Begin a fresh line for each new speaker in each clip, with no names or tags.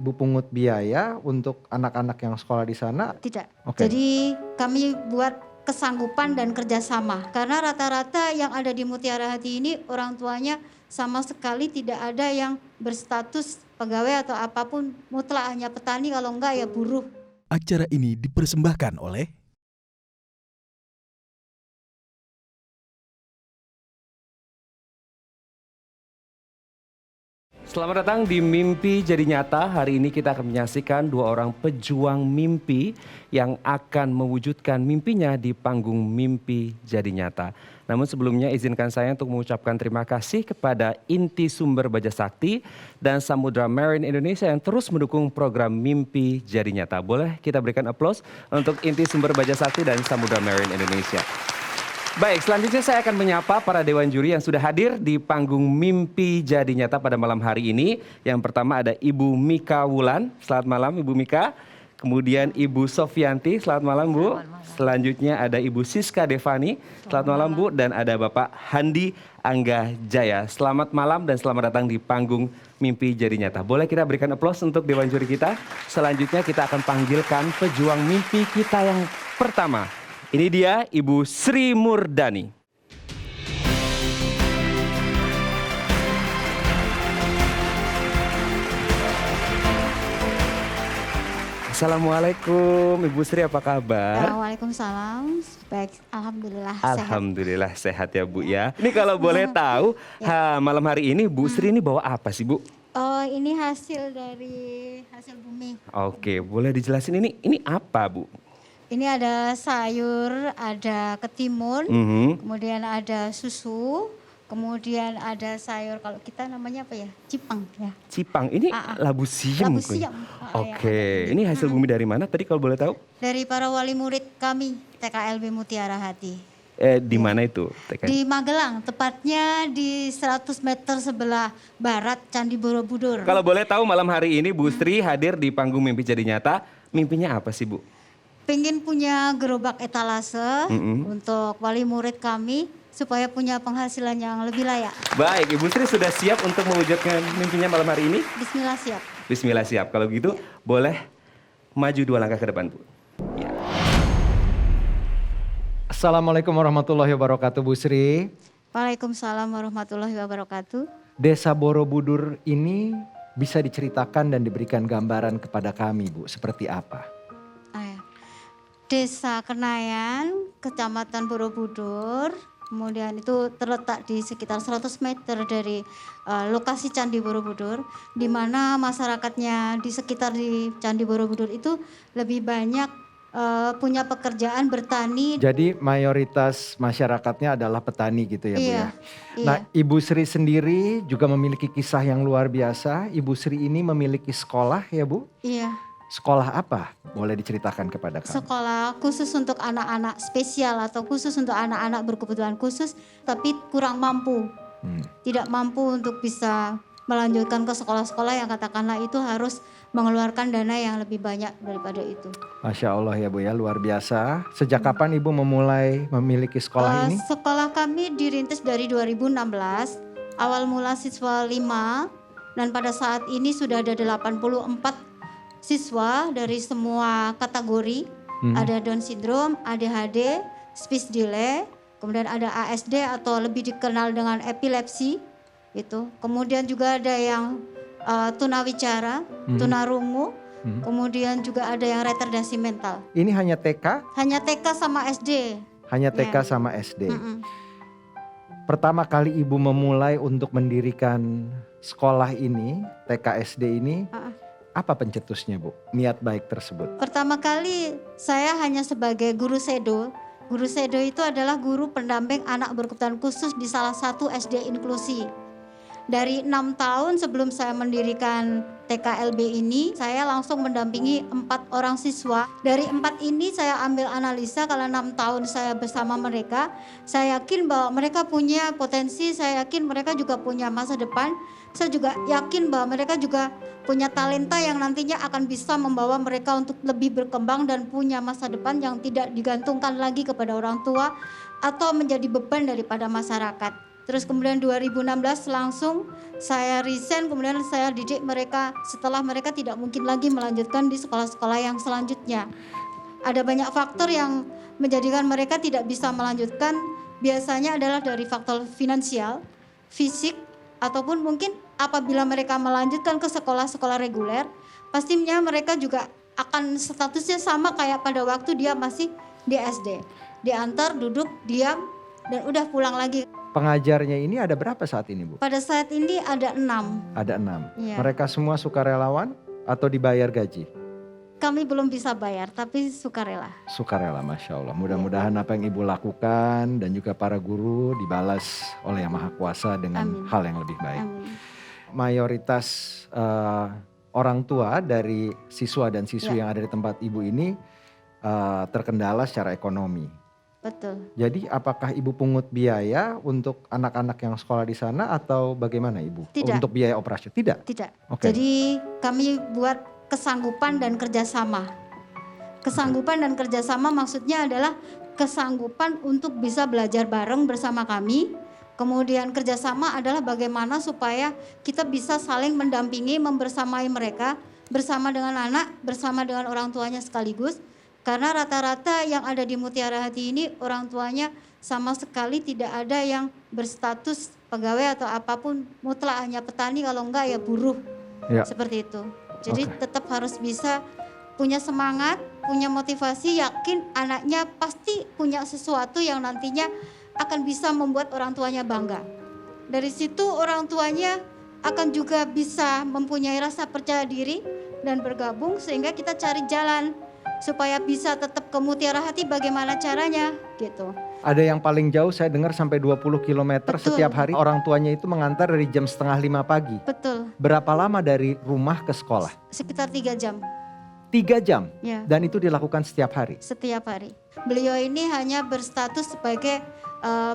Ibu pungut biaya untuk anak-anak yang sekolah di sana?
Tidak.
Oke.
Jadi kami buat kesanggupan dan kerjasama. Karena rata-rata yang ada di Mutiara Hati ini orang tuanya sama sekali tidak ada yang berstatus pegawai atau apapun. Mutlak hanya petani, kalau enggak ya buruh.
Acara ini dipersembahkan oleh
Selamat datang di Mimpi Jadi Nyata. Hari ini kita akan menyaksikan dua orang pejuang mimpi yang akan mewujudkan mimpinya di panggung Mimpi Jadi Nyata. Namun sebelumnya izinkan saya untuk mengucapkan terima kasih kepada Inti Sumber Baja Sakti dan Samudra Marine Indonesia yang terus mendukung program Mimpi Jadi Nyata. Boleh kita berikan aplaus untuk Inti Sumber Baja Sakti dan Samudra Marine Indonesia. Baik, selanjutnya saya akan menyapa para dewan juri yang sudah hadir di panggung Mimpi Jadi Nyata pada malam hari ini. Yang pertama ada Ibu Mika Wulan. Selamat malam Ibu Mika. Kemudian Ibu Sofianti. Selamat malam Bu. Selanjutnya ada Ibu Siska Devani. Selamat malam Bu. Dan ada Bapak Handi Angga Jaya. Selamat malam dan selamat datang di panggung Mimpi Jadi Nyata. Boleh kita berikan aplaus untuk dewan juri kita. Selanjutnya kita akan panggilkan pejuang mimpi kita yang pertama. Ini dia Ibu Sri Murdani. Assalamualaikum Ibu Sri, apa kabar?
Waalaikumsalam. Baik, alhamdulillah.
Alhamdulillah sehat ya Bu ya. Ini kalau boleh tahu, malam hari ini Bu Sri ini bawa apa sih Bu?
Oh, ini hasil dari hasil bumi.
Oke, boleh dijelasin ini apa Bu?
Ini ada sayur, ada ketimun, kemudian ada susu, kemudian ada sayur, kalau kita namanya apa ya? Cipang ya.
Cipang, ini labu siam.
Labu siam.
Oke, ini hasil bumi dari mana tadi kalau boleh tahu?
Dari para wali murid kami, TKLB Mutiara Hati.
Di mana itu?
Di Magelang, tepatnya di 100 meter sebelah barat Candi Borobudur.
Kalau boleh tahu malam hari ini Bu Sri hadir di panggung Mimpi Jadi Nyata, mimpinya apa sih Bu?
Pengen punya gerobak etalase untuk wali murid kami supaya punya penghasilan yang lebih layak.
Baik, Ibu Sri sudah siap untuk mewujudkan mimpinya malam hari ini?
Bismillah siap.
Bismillah siap. Kalau gitu boleh maju 2 langkah ke depan Bu. Ya.
Assalamualaikum warahmatullahi wabarakatuh Bu Sri.
Waalaikumsalam warahmatullahi wabarakatuh.
Desa Borobudur ini bisa diceritakan dan diberikan gambaran kepada kami Bu, seperti apa?
Desa Kenayan, Kecamatan Borobudur, kemudian itu terletak di sekitar 100 meter dari lokasi Candi Borobudur, di mana masyarakatnya di sekitar di Candi Borobudur itu lebih banyak punya pekerjaan bertani.
Jadi mayoritas masyarakatnya adalah petani gitu ya Bu ya? Nah Ibu Sri sendiri juga memiliki kisah yang luar biasa. Ibu Sri ini memiliki sekolah ya Bu?
Iya.
Sekolah apa? Boleh diceritakan kepada kami?
Sekolah khusus untuk anak-anak spesial atau khusus untuk anak-anak berkebutuhan khusus tapi kurang mampu. Tidak mampu untuk bisa melanjutkan ke sekolah-sekolah yang katakanlah itu harus mengeluarkan dana yang lebih banyak daripada itu.
Masya Allah ya Bu ya, luar biasa. Sejak kapan Ibu memulai memiliki sekolah ini?
Sekolah kami dirintis dari 2016. Awal mula siswa 5 dan pada saat ini sudah ada 84 siswa dari semua kategori. Ada Down syndrome, ADHD, speech delay, kemudian ada ASD atau lebih dikenal dengan epilepsi itu. Kemudian juga ada yang tunawicara, tunarungu, kemudian juga ada yang retardasi mental.
Ini hanya TK?
Hanya TK sama SD.
Hanya TK sama SD. Pertama kali Ibu memulai untuk mendirikan sekolah ini, TK SD ini, apa pencetusnya Bu, niat baik tersebut?
Pertama kali saya hanya sebagai guru sedo. Guru sedo itu adalah guru pendamping anak berkebutuhan khusus di salah satu SD inklusi. Dari 6 tahun sebelum saya mendirikan TKLB ini, saya langsung mendampingi 4 orang siswa. Dari 4 ini saya ambil analisa, kalau 6 tahun saya bersama mereka, saya yakin bahwa mereka punya potensi, saya yakin mereka juga punya masa depan. Saya juga yakin bahwa mereka juga punya talenta yang nantinya akan bisa membawa mereka untuk lebih berkembang dan punya masa depan yang tidak digantungkan lagi kepada orang tua atau menjadi beban daripada masyarakat. Terus kemudian 2016 langsung saya resign, kemudian saya didik mereka setelah mereka tidak mungkin lagi melanjutkan di sekolah-sekolah yang selanjutnya. Ada banyak faktor yang menjadikan mereka tidak bisa melanjutkan, biasanya adalah dari faktor finansial, fisik, ataupun mungkin apabila mereka melanjutkan ke sekolah-sekolah reguler, pastinya mereka juga akan statusnya sama kayak pada waktu dia masih di SD. Diantar, duduk, diam, dan udah pulang lagi.
Pengajarnya ini ada berapa saat ini, Bu?
Pada saat ini ada 6.
Ada 6.
Iya.
Mereka semua sukarelawan atau dibayar gaji?
Kami belum bisa bayar, tapi sukarela.
Sukarela, Masya Allah. Mudah-mudahan apa yang Ibu lakukan dan juga para guru dibalas oleh Yang Maha Kuasa dengan
Amin.
hal yang lebih baik.
Amin.
Mayoritas orang tua dari siswa dan siswi
Ya.
yang ada di tempat Ibu ini terkendala secara ekonomi.
Betul.
Jadi apakah Ibu pungut biaya untuk anak-anak yang sekolah di sana atau bagaimana Ibu?
Tidak.
Untuk biaya operasi? Tidak?
Tidak.
Oke.
Jadi kami buat kesanggupan dan kerjasama. Kesanggupan dan kerjasama maksudnya adalah kesanggupan untuk bisa belajar bareng bersama kami. Kemudian kerjasama adalah bagaimana supaya kita bisa saling mendampingi, membersamai mereka bersama dengan anak, bersama dengan orang tuanya sekaligus. Karena rata-rata yang ada di Mutiara Hati ini orang tuanya sama sekali tidak ada yang berstatus pegawai atau apapun, mutlak hanya petani, kalau enggak ya buruh.
Ya.
Seperti itu. Jadi
Oke.
tetap harus bisa punya semangat, punya motivasi, yakin anaknya pasti punya sesuatu yang nantinya akan bisa membuat orang tuanya bangga. Dari situ orang tuanya akan juga bisa mempunyai rasa percaya diri dan bergabung, sehingga kita cari jalan supaya bisa tetap ke Mutiara Hati, bagaimana caranya gitu.
Ada yang paling jauh saya dengar sampai 20 km
Betul.
setiap hari orang tuanya itu mengantar dari jam 4:30 pagi.
Betul,
Berapa lama dari rumah ke sekolah?
sekitar 3 jam
3 jam
ya,
dan itu dilakukan setiap hari.
setiap hari. Beliau ini hanya berstatus sebagai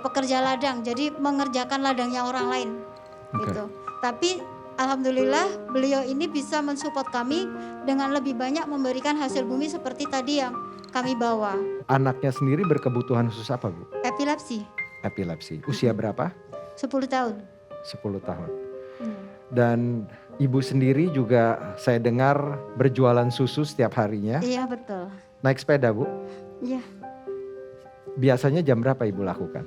pekerja ladang, jadi mengerjakan ladangnya orang lain
Oke.
gitu. Tapi alhamdulillah beliau ini bisa mensupport kami dengan lebih banyak memberikan hasil bumi seperti tadi yang kami bawa.
Anaknya sendiri berkebutuhan khusus apa, Bu?
Epilepsi,
Epilepsi. Usia berapa?
10 tahun.
10 tahun.
Hmm.
Dan Ibu sendiri juga saya dengar berjualan susu setiap harinya.
Iya betul.
Naik sepeda, Bu.
Iya.
Biasanya jam berapa Ibu lakukan?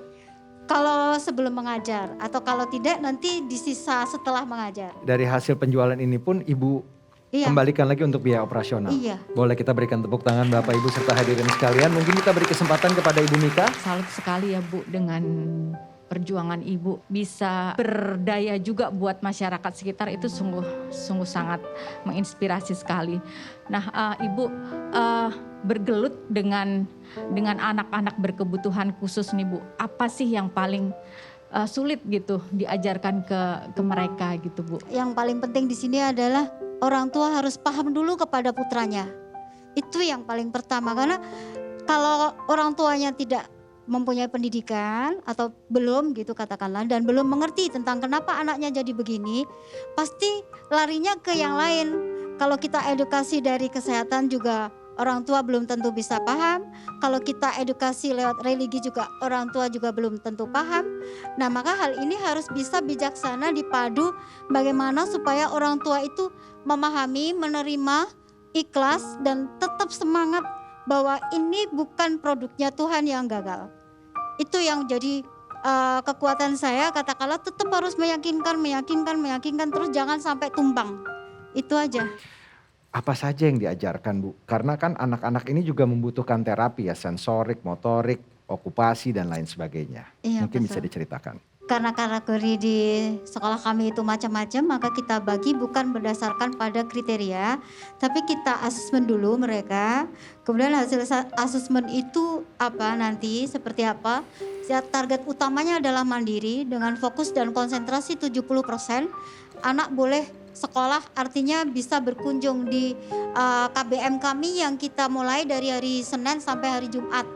Kalau sebelum mengajar atau kalau tidak nanti di sisa setelah mengajar.
Dari hasil penjualan ini pun Ibu
Iya.
kembalikan lagi untuk biaya operasional.
Iya.
Boleh kita berikan tepuk tangan Bapak Ibu serta hadirin sekalian. Mungkin kita beri kesempatan kepada Ibu Mika.
Salut sekali ya Bu dengan perjuangan Ibu, bisa berdaya juga buat masyarakat sekitar, itu sungguh sangat menginspirasi sekali. Nah Ibu bergelut dengan anak-anak berkebutuhan khusus nih Bu, apa sih yang paling sulit gitu diajarkan ke mereka gitu Bu?
Yang paling penting di sini adalah orang tua harus paham dulu kepada putranya. Itu yang paling pertama, karena kalau orang tuanya tidak mempunyai pendidikan atau belum gitu katakanlah, dan belum mengerti tentang kenapa anaknya jadi begini, pasti larinya ke yang lain. Kalau kita edukasi dari kesehatan juga orang tua belum tentu bisa paham. Kalau kita edukasi lewat religi juga orang tua juga belum tentu paham. Nah maka hal ini harus bisa bijaksana dipadu, bagaimana supaya orang tua itu memahami, menerima, ikhlas, dan tetap semangat bahwa ini bukan produknya Tuhan yang gagal. Itu yang jadi kekuatan saya, katakanlah tetap harus meyakinkan, terus jangan sampai tumbang. Itu aja.
Apa saja yang diajarkan Bu? Karena kan anak-anak ini juga membutuhkan terapi ya, sensorik, motorik, okupasi dan lain sebagainya.
Iya,
Mungkin bisa
betul.
diceritakan.
Karena kategori di sekolah kami itu macam-macam, maka kita bagi bukan berdasarkan pada kriteria, tapi kita asesmen dulu mereka. Kemudian hasil asesmen itu apa nanti, seperti apa. Ya, target utamanya adalah mandiri dengan fokus dan konsentrasi 70%. Anak boleh sekolah, artinya bisa berkunjung di KBM kami yang kita mulai dari hari Senin sampai hari Jumat.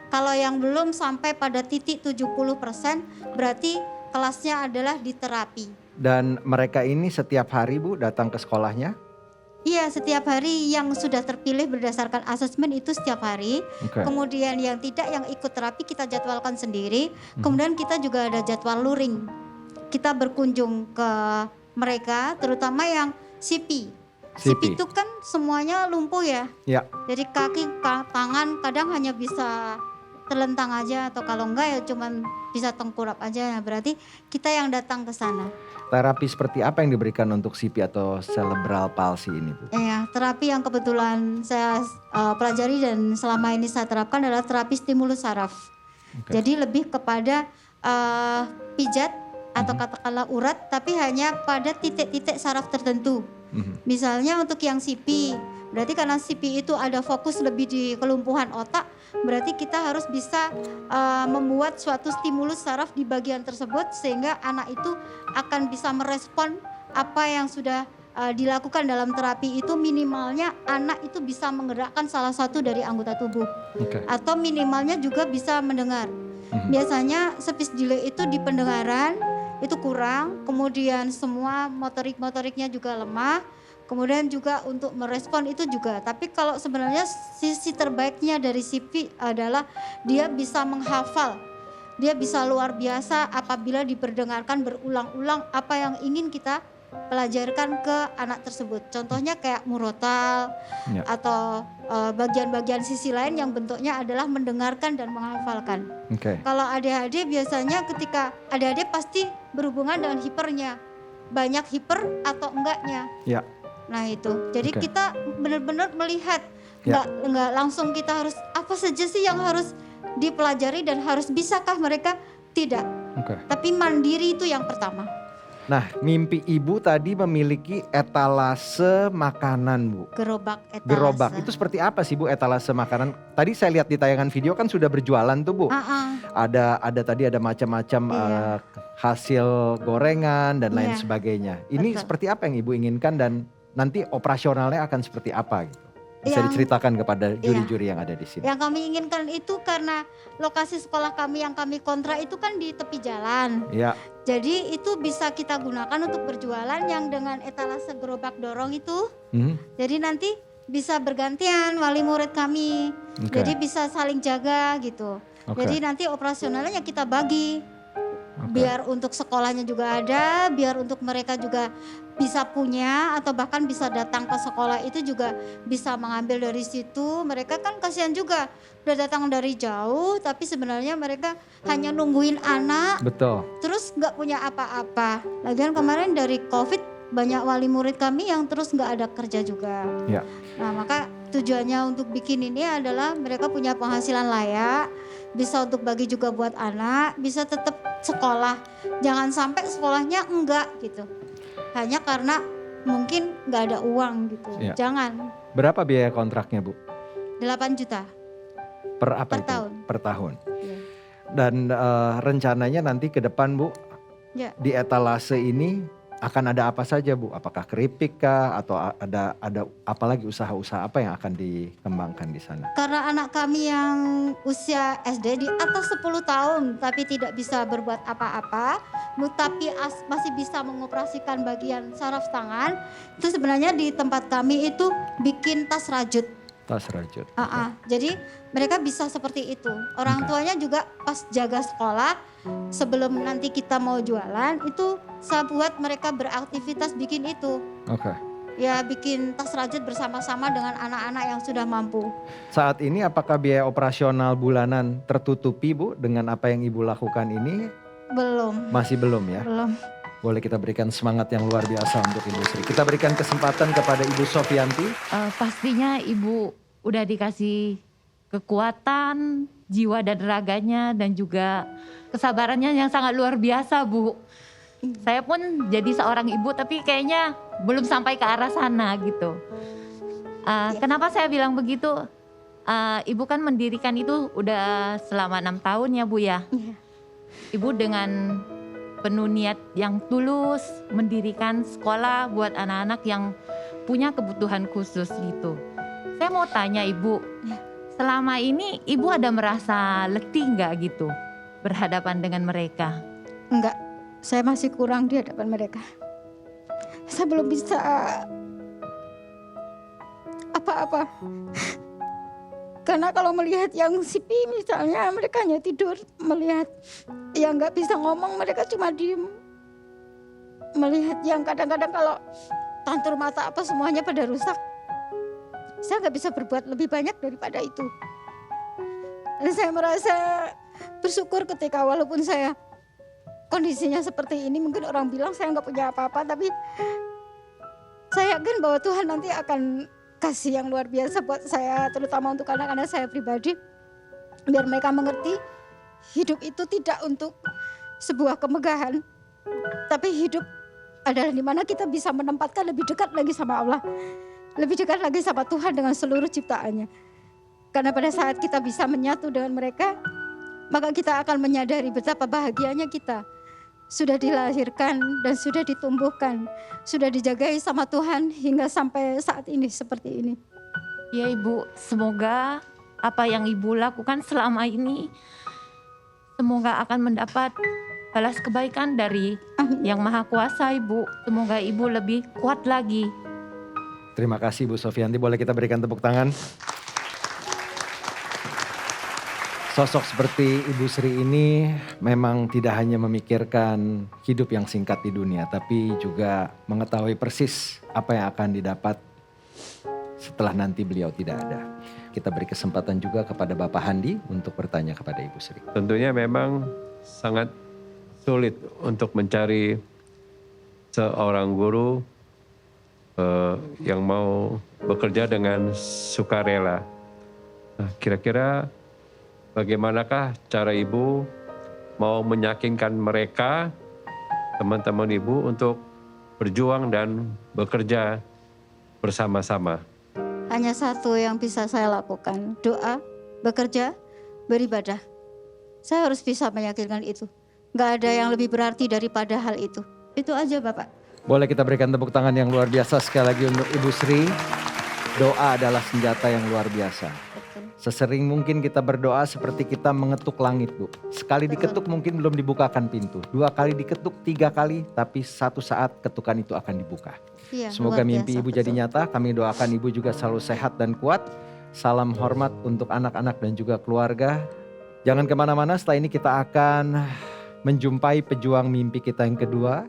Kalau yang belum sampai pada titik 70%, berarti kelasnya adalah di terapi.
Dan mereka ini setiap hari Bu datang ke sekolahnya?
Iya, setiap hari yang sudah terpilih berdasarkan asesmen itu setiap hari.
Oke.
Kemudian yang tidak, yang ikut terapi kita jadwalkan sendiri. Kemudian kita juga ada jadwal luring. Kita berkunjung ke mereka, terutama yang CP. CP itu kan semuanya lumpuh ya.
Ya.
Jadi kaki, tangan kadang hanya bisa terlentang aja, atau kalau enggak ya cuman bisa tengkurap aja. Berarti kita yang datang ke sana.
Terapi seperti apa yang diberikan untuk CP atau cerebral palsy ini, Bu?
Ya, terapi yang kebetulan saya pelajari dan selama ini saya terapkan adalah terapi stimulus saraf.
Oke.
Jadi lebih kepada pijat atau katakanlah urat, tapi hanya pada titik-titik saraf tertentu. Misalnya untuk yang CP, berarti karena CP itu ada fokus lebih di kelumpuhan otak, berarti kita harus bisa membuat suatu stimulus saraf di bagian tersebut sehingga anak itu akan bisa merespon apa yang sudah dilakukan dalam terapi itu. Minimalnya anak itu bisa menggerakkan salah satu dari anggota tubuh,
Oke.
atau minimalnya juga bisa mendengar. Biasanya speech delay itu di pendengaran itu kurang, kemudian semua motoriknya juga lemah, kemudian juga untuk merespon itu juga. Tapi kalau sebenarnya sisi terbaiknya dari CP adalah dia bisa menghafal, dia bisa luar biasa apabila diperdengarkan berulang-ulang apa yang ingin kita pelajarkan ke anak tersebut. Contohnya kayak murotal atau bagian-bagian sisi lain yang bentuknya adalah mendengarkan dan menghafalkan.
Oke.
Kalau ADHD biasanya ketika ADHD pasti berhubungan dengan hipernya. Banyak hiper atau enggaknya.
Ya.
Nah itu. Jadi
Oke.
kita benar-benar melihat,
Ya.
enggak langsung kita harus apa saja sih yang harus dipelajari dan harus bisakah mereka? Tidak.
Oke.
Tapi mandiri itu yang pertama.
Nah, mimpi ibu tadi memiliki etalase makanan, Bu.
Gerobak etalase.
Gerobak, itu seperti apa sih, Bu, etalase makanan? Tadi saya lihat di tayangan video kan sudah berjualan tuh, Bu. Ada tadi ada macam-macam
Iya.
hasil gorengan dan lain
Iya.
sebagainya. Ini
Betul.
seperti apa yang ibu inginkan dan nanti operasionalnya akan seperti apa gitu? Bisa
Yang-
diceritakan kepada juri-juri yang ada di sini.
Yang kami inginkan itu karena lokasi sekolah kami yang kami kontrak itu kan di tepi jalan.
Ya,
Jadi itu bisa kita gunakan untuk berjualan yang dengan etalase gerobak dorong itu. Jadi nanti bisa bergantian wali murid kami.
Oke.
Jadi bisa saling jaga gitu.
Oke.
Jadi nanti operasionalnya kita bagi.
Oke.
Biar untuk sekolahnya juga ada, biar untuk mereka juga bisa punya atau bahkan bisa datang ke sekolah itu juga bisa mengambil dari situ. Mereka kan kasihan juga udah datang dari jauh tapi sebenarnya mereka hanya nungguin anak.
Betul.
Terus nggak punya apa-apa. Lagian kemarin dari COVID banyak wali murid kami yang terus nggak ada kerja juga.
Ya.
Nah maka tujuannya untuk bikin ini adalah mereka punya penghasilan layak, bisa untuk bagi juga buat anak, bisa tetap sekolah. Jangan sampai sekolahnya enggak gitu. Hanya karena mungkin nggak ada uang gitu.
Ya.
Jangan.
Berapa biaya kontraknya, Bu?
8 juta.
Per apa
Per
itu?
tahun.
Per tahun.
Ya.
Dan rencananya nanti ke depan, Bu,
Ya.
di etalase ini akan ada apa saja, Bu? Apakah keripik kah atau ada apalagi usaha-usaha apa yang akan dikembangkan di sana?
Karena anak kami yang usia SD di atas 10 tahun tapi tidak bisa berbuat apa-apa, tapi masih bisa mengoperasikan bagian saraf tangan, itu sebenarnya di tempat kami itu bikin tas rajut.
Tas rajut.
Jadi mereka bisa seperti itu. Orang
Oke.
tuanya juga pas jaga sekolah, sebelum nanti kita mau jualan itu saya buat mereka beraktivitas bikin itu.
Oke.
Ya bikin tas rajut bersama-sama dengan anak-anak yang sudah mampu.
Saat ini apakah biaya operasional bulanan tertutupi, Bu, dengan apa yang Ibu lakukan ini?
Belum.
Masih belum ya?
Belum.
Boleh kita berikan semangat yang luar biasa untuk Ibu Sri. Kita berikan kesempatan kepada Ibu Sofianti.
Pastinya Ibu udah dikasih kekuatan jiwa dan raganya dan juga kesabarannya yang sangat luar biasa, Bu. Saya pun jadi seorang ibu tapi kayaknya belum sampai ke arah sana gitu. Kenapa saya bilang begitu? Ibu kan mendirikan itu udah selama 6 tahun ya, Bu ya.
Iya.
Ibu dengan penuh niat yang tulus mendirikan sekolah buat anak-anak yang punya kebutuhan khusus gitu. Saya mau tanya Ibu, selama ini Ibu ada merasa letih nggak gitu berhadapan dengan mereka?
Enggak, saya masih kurang di hadapan mereka. Saya belum bisa Karena apa? Karena kalau melihat yang sipi misalnya, mereka hanya tidur. Melihat yang nggak bisa ngomong, mereka cuma diem. Melihat yang kadang-kadang kalau tantur mata apa semuanya pada rusak. Saya nggak bisa berbuat lebih banyak daripada itu. Dan saya merasa bersyukur ketika walaupun saya kondisinya seperti ini, mungkin orang bilang saya nggak punya apa-apa, tapi saya yakin bahwa Tuhan nanti akan kasih yang luar biasa buat saya, terutama untuk anak-anak saya pribadi, biar mereka mengerti hidup itu tidak untuk sebuah kemegahan, tapi hidup adalah dimana kita bisa menempatkan lebih dekat lagi sama Allah, lebih dekat lagi sama Tuhan dengan seluruh ciptaannya. Karena pada saat kita bisa menyatu dengan mereka, maka kita akan menyadari betapa bahagianya kita sudah dilahirkan dan sudah ditumbuhkan, sudah dijagai sama Tuhan hingga sampai saat ini seperti ini.
Ya Ibu, semoga apa yang Ibu lakukan selama ini semoga akan mendapat balas kebaikan dari Yang Maha Kuasa Ibu. Semoga Ibu lebih kuat lagi.
Terima kasih Bu Sofianti, boleh kita berikan tepuk tangan. Sosok seperti Ibu Sri ini memang tidak hanya memikirkan hidup yang singkat di dunia, tapi juga mengetahui persis apa yang akan didapat setelah nanti beliau tidak ada. Kita beri kesempatan juga kepada Bapak Handi untuk bertanya kepada Ibu Sri.
Tentunya memang sangat sulit untuk mencari seorang guru yang mau bekerja dengan sukarela. Nah, kira-kira bagaimanakah cara Ibu mau meyakinkan mereka, teman-teman Ibu, untuk berjuang dan bekerja bersama-sama?
Hanya satu yang bisa saya lakukan, doa, bekerja, beribadah. Saya harus bisa meyakinkan itu. Gak ada yang lebih berarti daripada hal itu. Itu aja Bapak.
Boleh kita berikan tepuk tangan yang luar biasa sekali lagi untuk Ibu Sri. Doa adalah senjata yang luar biasa. Sesering mungkin kita berdoa seperti kita mengetuk langit, Bu. Sekali diketuk mungkin belum dibukakan pintu. 2 kali diketuk, 3 kali, tapi satu saat ketukan itu akan dibuka.
Iya,
Semoga
luar
mimpi
biasa,
Ibu jadi
betul.
nyata. Kami doakan Ibu juga selalu sehat dan kuat. Salam hormat untuk anak-anak dan juga keluarga. Jangan kemana-mana, setelah ini kita akan menjumpai pejuang mimpi kita yang kedua.